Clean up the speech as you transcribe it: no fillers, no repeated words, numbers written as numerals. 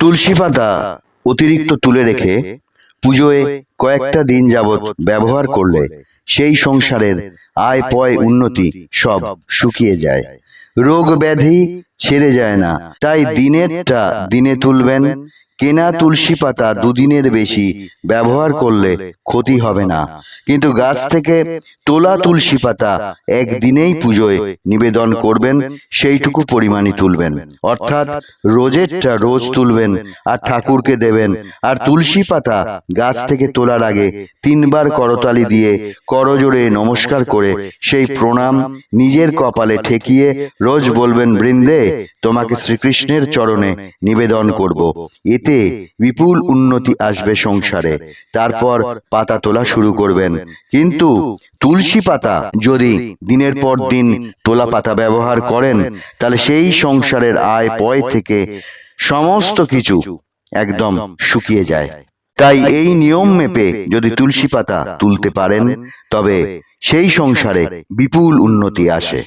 তুলসী পাতা অতিরিক্ত তুলে রেখে পুজোয় কয়েকটা দিন যাবৎ ব্যবহার করলে সেই সংসারের আয় পয় উন্নতি সব শুকিয়ে যায়, রোগ ব্যাধি ছেড়ে যায় না। তাই দিনেরটা দিনে তুলবেন। কেনা তুলসী পাতা দুদিনের বেশি ব্যবহার করলে ক্ষতি হবে না, কিন্তু গাছ থেকে তোলা তুলসী পাতা একদিনেই পুজোয় নিবেদন করবেন, সেইটুকু পরিমাণই তুলবেন। অর্থাৎ রোজেরটা রোজ তুলবেন আর ঠাকুরকে দেবেন। আর তুলসী পাতা গাছ থেকে তোলার আগে 3বার করতালি দিয়ে করজোড়ে নমস্কার করে সেই প্রণাম নিজের কপালে ঠেকিয়ে রোজ বলবেন, বৃন্দে তোমাকে শ্রীকৃষ্ণের চরণে নিবেদন করব। এতে বিপুল উন্নতি আসবে সংসারে। তারপর পাতা তোলা শুরু করবেন। কিন্তু তুলসী পাতা যদি দিনের পর দিন তোলা পাতা ব্যবহার করেন, তাহলে সেই সংসারের আয় পয় থেকে সমস্ত কিছু একদম শুকিয়ে যায়। তাই এই নিয়ম মেপে যদি তুলসী পাতা তুলতে পারেন, তবে সেই সংসারে বিপুল উন্নতি আসে।